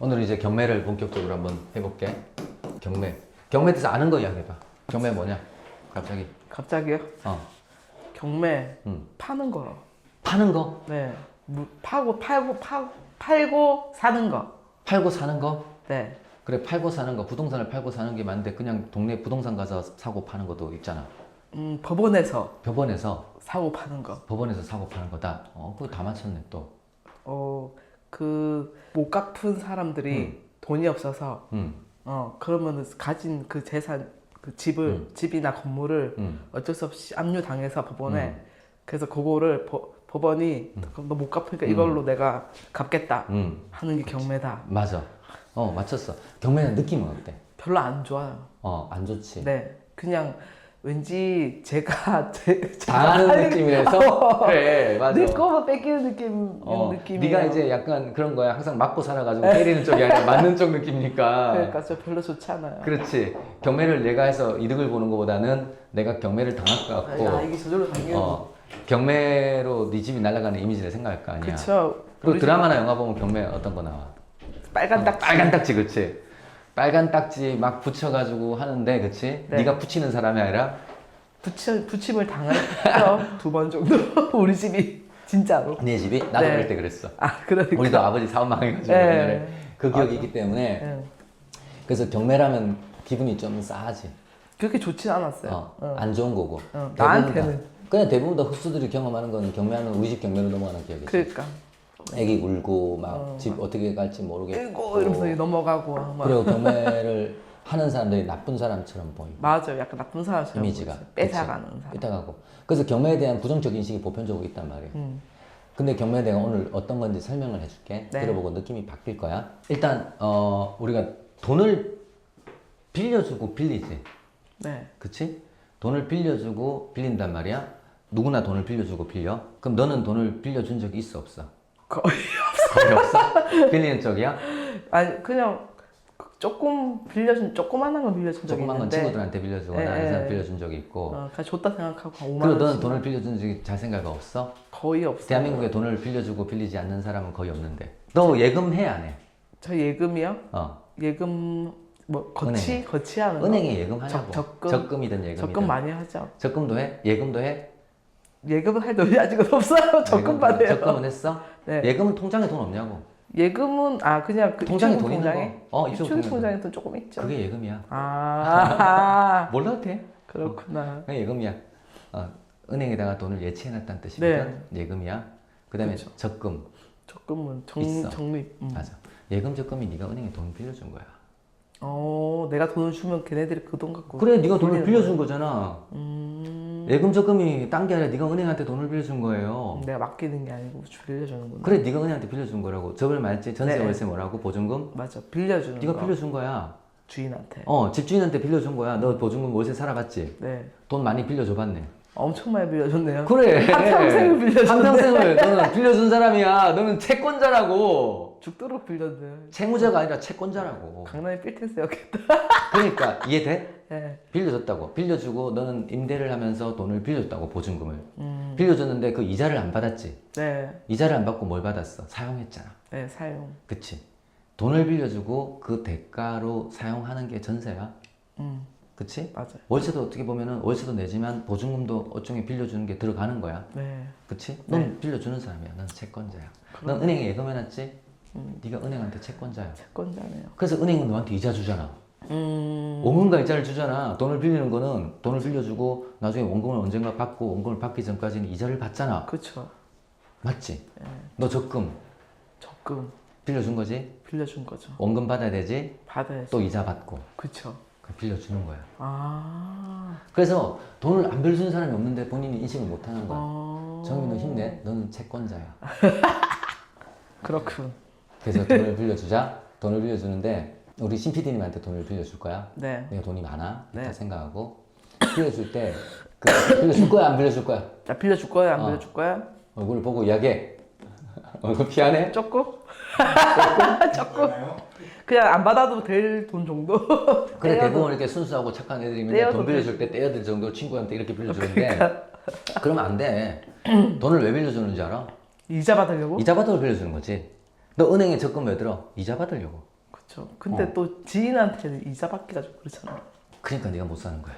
오늘 이제 경매를 본격적으로 한번 해볼게. 경매에 대해서 아는 거 이야기해봐. 경매 뭐냐? 갑자기. 갑자기요? 어. 경매 파는 거. 파는 거? 네. 팔고 사는 거. 팔고 사는 거? 네. 그래, 팔고 사는 거. 부동산을 팔고 사는 게 맞는데 그냥 동네 부동산 가서 사고 파는 것도 있잖아. 법원에서 법원에서 사고 파는 거. 법원에서 사고 파는 거다. 그거 다 맞췄네 또. 못 갚은 사람들이 돈이 없어서 그러면은 가진 그 재산, 그 집이나 건물을 어쩔 수 없이 압류당해서 법원에 그래서 그거를 법원이 너 못 갚으니까 이걸로 내가 갚겠다 하는 게 경매다. 맞아. 맞췄어. 경매는 느낌은 어때? 별로 안 좋아요. 안 좋지. 네. 그냥 왠지 제가 당하는 느낌이라서? 그래, 맞아. 내 거만 뺏기는 느낌이에요. 네가 이제 약간 그런 거야. 항상 맞고 살아가지고 때리는 쪽이 아니라 맞는 쪽 느낌이니까. 그러니까 저 별로 좋지 않아요. 그렇지. 경매를 내가 해서 이득을 보는 것보다는 내가 경매를 당할 것 같고, 이게 저절로 당기는 경매로 네 집이 날아가는 이미지를 생각할 거 아니야. 그쵸. 그리고 드라마나 영화 보면 경매 어떤 거 나와? 빨간 딱지. 빨간 딱지, 그렇지. 빨간 딱지 막 붙여가지고 하는데, 그렇지? 네. 네가 붙이는 사람이 아니라 부침을 당했죠. 2번 정도. 우리 집이 진짜로. 내 집이? 나도 네. 그럴 때 그랬어. 그러니까. 우리도 아버지 사업 망해가지고 네. 옛날에 그 기억이 있기 때문에 네. 그래서 경매라면 기분이 좀 싸하지. 그렇게 좋진 않았어요. 안 좋은 거고. 나한테는. 그냥 대부분 다 흡수들이 경험하는 거는 경매하는 우리 집 경매로 넘어가는 기억이지. 그러니까. 애기 울고 막 집 어떻게 갈지 모르겠고. 이러면서 넘어가고. 막. 그리고 경매를 하는 사람들이 나쁜 사람처럼 보이고. 맞아요. 약간 나쁜 사람처럼 이미지가. 보이죠. 뺏어가는 사람. 뺏어가고. 그래서 경매에 대한 부정적 인식이 보편적으로 있단 말이에요. 근데 경매에 대해 오늘 어떤 건지 설명을 해줄게. 네. 들어보고 느낌이 바뀔 거야. 일단 우리가 돈을 빌려주고 빌리지. 네. 그치? 돈을 빌려주고 빌린단 말이야. 누구나 돈을 빌려주고 빌려. 그럼 너는 돈을 빌려준 적이 있어 없어? 거의 거의 없어? 빌리는 쪽이야? 아니 그냥 조그만한 건 빌려준 적이 조그만 건 있는데 친구들한테 빌려주거나 아는 사람 빌려준 적이 있고. 그냥 줬다 생각하고 5만 그리고 원 너는 돈을 빌려준 적이 잘 생각 없어? 거의 없어요. 대한민국에 돈을 빌려주고 빌리지 않는 사람은 거의 없는데. 너 예금해 안 해? 저 예금이요? 어. 예금 은행에. 거치하는 거? 은행에 예금하냐고. 적금? 적금이든 예금이든. 적금 많이 하죠. 적금도 해? 예금도 해? 예금을 할 돈이 아직은 없어요. 적금만 해요. 적금은 했어? 네. 예금은 통장에 돈 없냐고. 예금은 그냥 그 통장에 입출금 돈 있는 통장에? 거. 입출금 통장에 돈 조금 있죠. 그게 예금이야. 몰라도 돼. 그렇구나. 그게 예금이야. 은행에다가 돈을 예치해놨다는 뜻이거든. 예금이야. 그 다음에 그렇죠. 적금. 적금은 있어. 적립. 맞아. 예금 적금이 네가 은행에 돈 빌려준 거야. 내가 돈을 주면 걔네들이 그 돈 갖고 그래, 네가 돈을 돌리는 빌려준 거잖아. 예금 적금이 딴 게 아니라 네가 은행한테 돈을 빌려준 거예요. 내가 맡기는 게 아니고 빌려주는구나. 그래, 네가 은행한테 빌려준 거라고. 저번에 말했지. 전세, 네. 월세 뭐라고? 보증금? 맞아. 빌려주는 네가 거. 빌려준 거야. 주인한테. 집주인한테 빌려준 거야. 너 보증금 월세 살아봤지? 네. 돈 많이 빌려줘봤네. 엄청 많이 빌려줬네요. 그래. 한평생을 빌려줬네. 한평생을 너는 빌려준 사람이야. 너는 채권자라고. 죽도록 빌렸네. 채무자가 아니라 채권자라고. 강남에 빌딩 세웠겠다. 그러니까 이해돼? 네. 빌려줬다고. 빌려주고 너는 임대를 하면서 돈을 빌려줬다고, 보증금을. 빌려줬는데 그 이자를 안 받았지. 네. 이자를 안 받고 뭘 받았어? 사용했잖아. 네, 사용. 그치? 돈을 빌려주고 그 대가로 사용하는 게 전세야. 그치? 맞아요. 월세도 어떻게 보면은 월세도 내지만 보증금도 어쩌면 빌려주는 게 들어가는 거야. 네. 그치? 넌 빌려주는 사람이야. 넌 채권자야. 넌 은행에 예금해놨지? 네가 은행한테 채권자야. 채권자네요. 그래서 은행은 너한테 이자 주잖아. 원금과 이자를 주잖아. 돈을 빌리는 거는 돈을 빌려주고 나중에 원금을 언젠가 받고 원금을 받기 전까지는 이자를 받잖아. 그쵸. 맞지? 네. 너 적금 적금 빌려준 거지? 빌려준 거죠. 원금 받아야 되지? 받아야지. 또 이자 받고. 그쵸. 그럼 빌려주는 거야. 아. 그래서 돈을 안 빌려주는 사람이 없는데 본인이 인식을 못 하는 거야. 정민 너 힘내. 너는 채권자야. 그렇군. 그래서 돈을 빌려주자. 돈을 빌려주는데 우리 신 PD님한테 돈을 빌려줄 거야. 네. 내가 돈이 많아. 네. 이렇게 생각하고 빌려줄 때 빌려줄 거야 안 빌려줄 거야? 자, 빌려줄 거야? 안 빌려줄 거야? 얼굴을 보고 이야기해. 얼굴 피하네? 조금? 조금? 그냥 안 받아도 될 돈 정도? 그래, 떼어도- 대부분 이렇게 순수하고 착한 애들이면 떼어도 돈 빌려줄 때 떼어들 정도 친구한테 이렇게 빌려주는데 그러니까. 그러면 안 돼. 돈을 왜 빌려주는지 알아? 이자 받으려고? 이자 받으러 빌려주는 거지. 너 은행에 적금 왜 들어? 이자 받으려고. 그렇죠. 근데 또 지인한테는 이자 받기가 좀 그렇잖아. 그러니까 네가 못 사는 거야.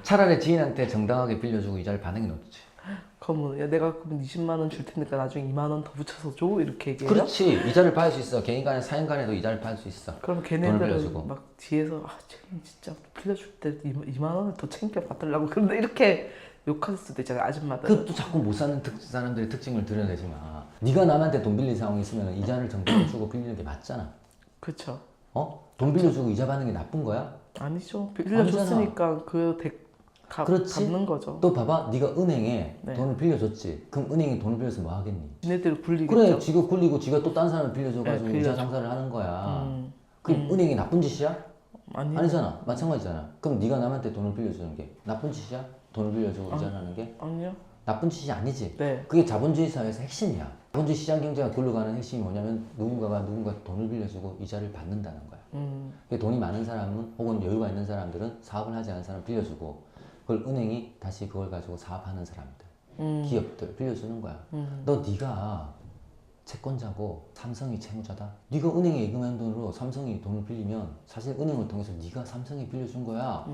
차라리 지인한테 정당하게 빌려주고 이자를 받는 게 낫지. 그러면 야 내가 그럼 20만 원 줄 테니까 나중에 2만 원 더 붙여서 줘 이렇게 얘기해요? 그렇지. 이자를 받을 수 있어. 개인 간에 사인 간에도 이자를 받을 수 있어. 그럼 돈을 걔네들은 빌려주고. 막 뒤에서 쟤는 진짜 빌려줄 때 2만 원을 더 챙겨 받으려고 그런데 이렇게 욕할 수도 있잖아요 아줌마들. 그것도 자꾸 못 사는 사람들의 특징을 드러내지 마. 네가 남한테 돈 빌릴 상황이 있으면 이자를 정당히 주고 빌리는 게 맞잖아. 그렇죠. 돈 빌려주고 이자 받는 게 나쁜 거야? 아니죠. 빌려줬으니까 그렇지. 갚는 거죠. 또 봐봐. 네가 은행에 네. 돈을 빌려줬지. 그럼 은행이 돈을 빌려서 뭐 하겠니? 지네들 굴리겠죠. 그래. 지가 굴리고 지가 또 딴 사람을 빌려줘가지고 네, 이자 장사를 하는 거야. 음. 그럼 은행이 나쁜 짓이야? 아니. 아니잖아. 마찬가지잖아. 그럼 네가 남한테 돈을 빌려주는 게 나쁜 짓이야? 돈을 빌려주고 이자를 하는 게? 아니요. 나쁜 짓이 아니지. 네. 그게 자본주의 사회에서 핵심이야. 자본주의 시장 경제가 굴러가는 핵심이 뭐냐면 누군가 돈을 빌려주고 이자를 받는다는 거야. 그게 돈이 많은 사람은 혹은 여유가 있는 사람들은 사업을 하지 않은 사람 빌려주고 그걸 은행이 다시 그걸 가지고 사업하는 사람들, 기업들 빌려주는 거야. 네가 채권자고 삼성이 채무자다. 네가 은행에 예금한 돈으로 삼성이 돈을 빌리면 사실 은행을 통해서 네가 삼성에 빌려준 거야.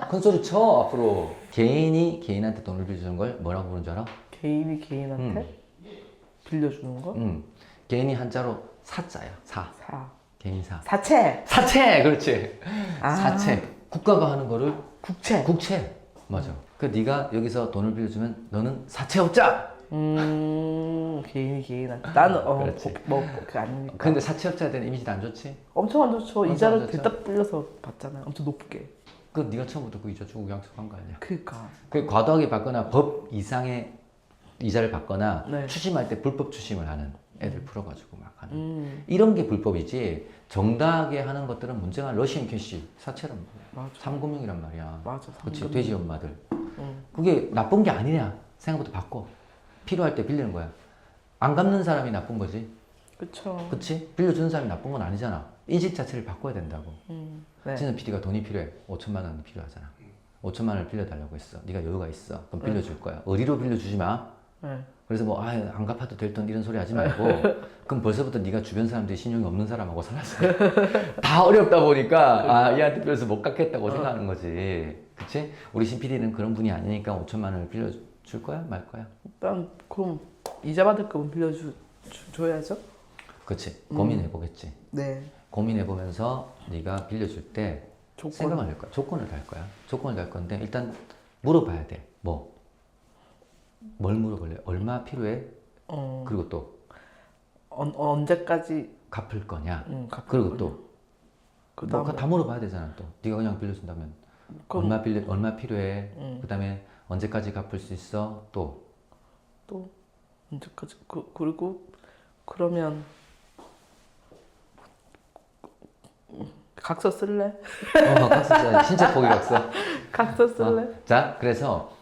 큰 소리 쳐 앞으로. 개인이 개인한테 돈을 빌려주는 걸 뭐라고 부르는 줄 알아? 개인이 개인한테 빌려주는 거? 개인이 한자로 사자야. 사. 개인사. 사채. 사채. 그렇지. 아. 사채. 국가가 하는 거를 국채. 국채. 맞아. 그 네가 여기서 돈을 빌려주면 너는 사채업자. 개인이 개인한테. 나는 그렇지. 그 아니니까. 근데 사채업자에 대한 이미지도 안 좋지? 엄청 안 좋죠. 엄청 이자를 안 좋죠. 대딱 빌려서 받잖아요. 엄청 높게. 그 네가 처음부터 그 이자 주고 약속한 거 아니야? 그니까. 그 과도하게 받거나 법 이상의 이자를 받거나 네. 추심할 때 불법 추심을 하는 애들 풀어가지고 막 하는 이런 게 불법이지. 정당하게 하는 것들은 문제가 러시안 캐시 사채란 말이야. 맞아. 삼금융이란 말이야. 맞아. 그렇지. 돼지 엄마들. 그게 나쁜 게 아니냐. 생각부터 바꿔. 필요할 때 빌리는 거야. 안 갚는 사람이 나쁜 거지. 그쵸. 그치? 빌려주는 사람이 나쁜 건 아니잖아. 인식 자체를 바꿔야 된다고. 네. 진은 PD가 돈이 필요해. 5천만 원이 필요하잖아. 5천만 원을 빌려달라고 했어. 네가 여유가 있어. 그럼 빌려줄 거야. 어디로 빌려주지 마. 네. 그래서 뭐 안 갚아도 될 돈 이런 소리 하지 말고 그럼 벌써부터 네가 주변 사람들이 신용이 없는 사람하고 살았어. 다 어렵다 보니까 얘한테 빌려서 못 갚겠다고 생각하는 거지. 그치? 우리 신 PD는 그런 분이 아니니까 5천만 원을 빌려줄 거야? 말 거야? 일단 그럼 이자 받을 거면 빌려줘야죠. 그치? 고민해보겠지. 네. 고민해보면서 네가 빌려줄 때 생각을 할 거야. 조건을 달 거야. 조건을 달 건데 일단 물어봐야 돼. 뭘 물어볼래? 얼마 필요해? 그리고 또 언제까지 갚을 거냐? 갚을 그리고 거냐. 또 그다음에 다 물어봐야 되잖아. 또 네가 그냥 빌려준다면 얼마 필요해? 그다음에 언제까지 갚을 수 있어? 또 언제까지 그리고 그러면 각서 쓸래? 각서 신체 포기 각서. 각서 쓸래? 자, 그래서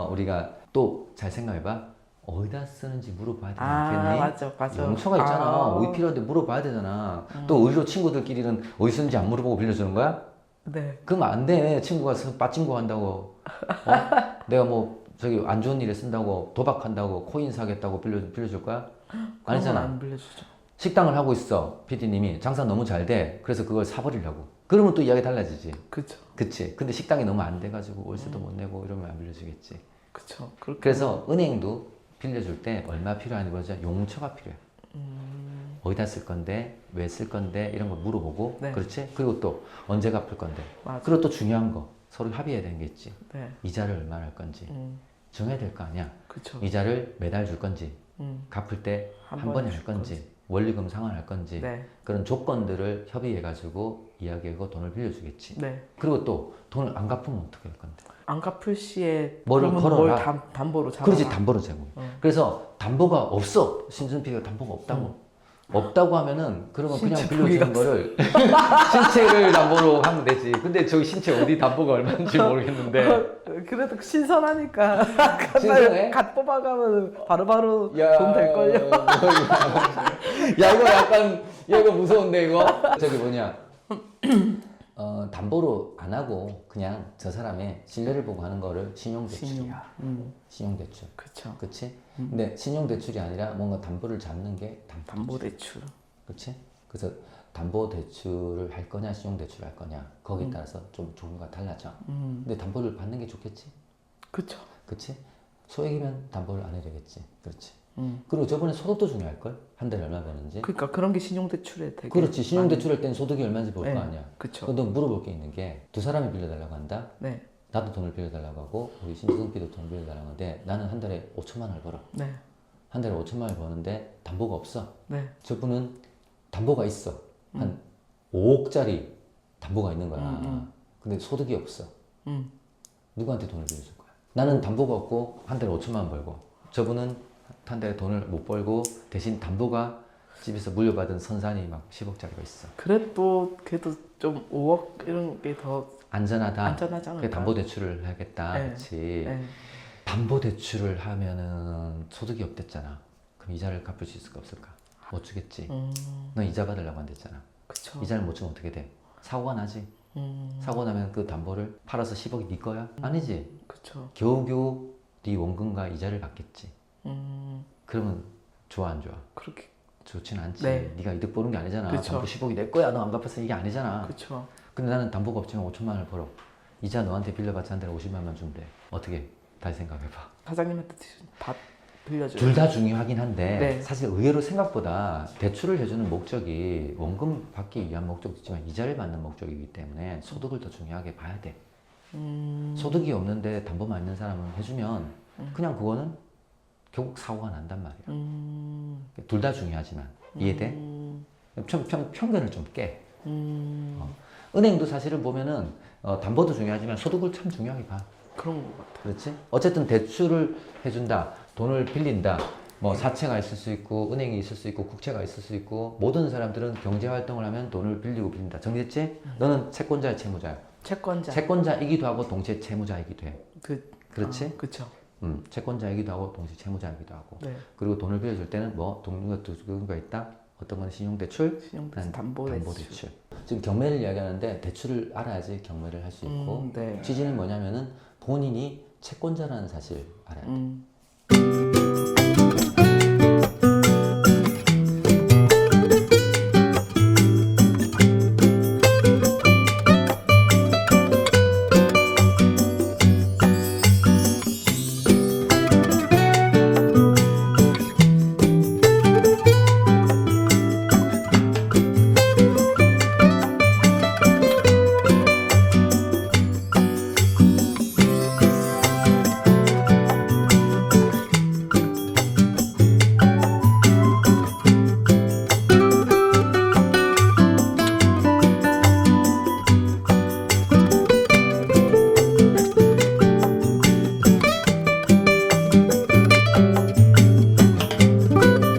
우리가 또 잘 생각해봐. 어디다 쓰는지 물어봐야 되지 않겠니? 맞아. 용처가 있잖아. 어디 필요한데 물어봐야 되잖아. 또 의료 친구들끼리는 어디 쓰는지 안 물어보고 빌려주는 거야? 네. 그럼 안 돼. 친구가 빠친구 한다고. 내가 뭐 저기 안 좋은 일에 쓴다고 도박한다고 코인 사겠다고 빌려줄 거야? 아니잖아. 안 빌려주죠. 식당을 하고 있어. PD님이 장사 너무 잘 돼. 그래서 그걸 사버리려고. 그러면 또 이야기 달라지지. 그쵸. 그치. 근데 식당이 너무 안 돼가지고 월세도 못 내고 이러면 안 빌려주겠지. 그쵸. 그래서 은행도 빌려줄 때 얼마 필요한지 보자. 용처가 필요해. 어디다 쓸 건데, 왜 쓸 건데 이런 거 물어보고, 네. 그렇지? 그리고 또 언제 갚을 건데. 맞아. 그리고 또 중요한 거 서로 합의해야 되는 게 있지. 네. 이자를 얼마나 할 건지 정해야 될 거 아니야. 그쵸. 이자를 매달 줄 건지, 갚을 때 한 한 번에 할 건지, 원리금 상환할 건지 네. 그런 조건들을 협의해가지고 이야기하고 돈을 빌려주겠지. 네. 그리고 또 돈을 안 갚으면 어떻게 할 건데? 안 갚을 시에 뭐를 그러면 걸어라. 뭘 담보로 잡아. 그렇지, 담보로 제공. 그래서 담보가 없어. 신준 PD가 담보가 없다고. 없다고 하면은 그러면 그냥 신체 빌려주는 거를 신체를 담보로 하면 되지. 근데 저기 신체 어디 담보가 얼마인지 모르겠는데. 그래도 신선하니까 신선해? 갓 뽑아가면 바로바로 돈 될걸요. 야 이거 약간 야 이거 무서운데 이거. 저기 뭐냐 담보로 안 하고 그냥 저 사람의 신뢰를 보고 하는 거를 신용대출이야. 신용대출. 그렇죠. 그치? 근데 신용대출이 아니라 뭔가 담보를 잡는 게 담보대출. 그치? 그래서 담보대출을 할 거냐, 신용대출을 할 거냐, 거기에 따라서 좀 종류가 달라져. 근데 담보를 받는 게 좋겠지? 그렇죠. 그치? 소액이면 담보를 안 해야 되겠지. 그렇지. 그리고 저번에 소득도 중요할걸? 한 달에 얼마 버는지. 그러니까 그런 게 신용대출에 되게 그렇지. 신용대출 할 땐 소득이 얼마인지 볼 거 네. 아니야. 그쵸. 근데 물어볼 게 있는 게 두 사람이 빌려달라고 한다? 네. 나도 돈을 빌려달라고 하고 우리 신지성 PD도 돈을 빌려달라고 하는데 나는 한 달에 5천만 원을 벌어. 네. 한 달에 5천만 원을 버는데 담보가 없어. 네. 저분은 담보가 있어. 한 5억짜리 담보가 있는 거야. 근데 소득이 없어. 누구한테 돈을 빌려줄 거야? 나는 담보가 없고 한 달에 5천만 원 벌고 저분은 한 달에 돈을 못 벌고 대신 담보가 집에서 물려받은 선산이 막 10억짜리가 있어. 그래도 좀 5억 이런 게 더 안전하다. 안전하지 않을까? 그래 담보대출을 해야겠다. 네. 그렇지. 네. 담보대출을 하면은 소득이 없댔잖아. 그럼 이자를 갚을 수 있을까 없을까? 못 주겠지. 너 이자 받으려고 한댔잖아. 그쵸. 이자를 못 주면 어떻게 돼? 사고가 나지. 사고 나면 그 담보를 팔아서 10억이 네 거야? 아니지. 그쵸. 겨우겨우 네 원금과 이자를 받겠지. 그러면 좋아 안 좋아? 그렇게. 좋지는 않지. 네. 네가 이득 보는 게 아니잖아. 그쵸. 담보 10억이 내 거야. 너 안 갚았어. 이게 아니잖아. 그쵸. 근데 나는 담보가 없지만 5천만 원을 벌어. 이자 너한테 빌려봤자 한 달에 50만 원만 주면 돼. 어떻게? 다시 생각해봐. 사장님한테 다 빌려줘요. 둘 다 중요하긴 한데 네. 사실 의외로 생각보다 대출을 해주는 목적이 원금 받기 위한 목적도 있지만 이자를 받는 목적이기 때문에 소득을 더 중요하게 봐야 돼. 소득이 없는데 담보만 있는 사람은 해주면 그냥 그거는 결국 사고가 난단 말이야. 둘 다 중요하지만 이해돼? 편견을 좀 깨. 은행도 사실은 보면은 담보도 중요하지만 소득을 참 중요하게 봐. 그런 것 같아. 그렇지? 어쨌든 대출을 해준다, 돈을 빌린다, 뭐 사채가 있을 수 있고 은행이 있을 수 있고 국채가 있을 수 있고 모든 사람들은 경제 활동을 하면 돈을 빌리고 빌린다. 정리됐지? 너는 채권자야, 채무자야? 채권자. 채권자이기도 하고 동시에 채무자이기도 해. 그렇지? 그쵸. 채권자이기도 하고 동시에 채무자이기도 하고. 네. 그리고 돈을 빌려줄 때는 뭐 동류가 있다. 어떤 건 신용대출, 신용대출, 담보대출. 지금 경매를 이야기하는데 대출을 알아야지 경매를 할 수 있고 네. 취지는 뭐냐면은 본인이 채권자라는 사실 알아야 돼.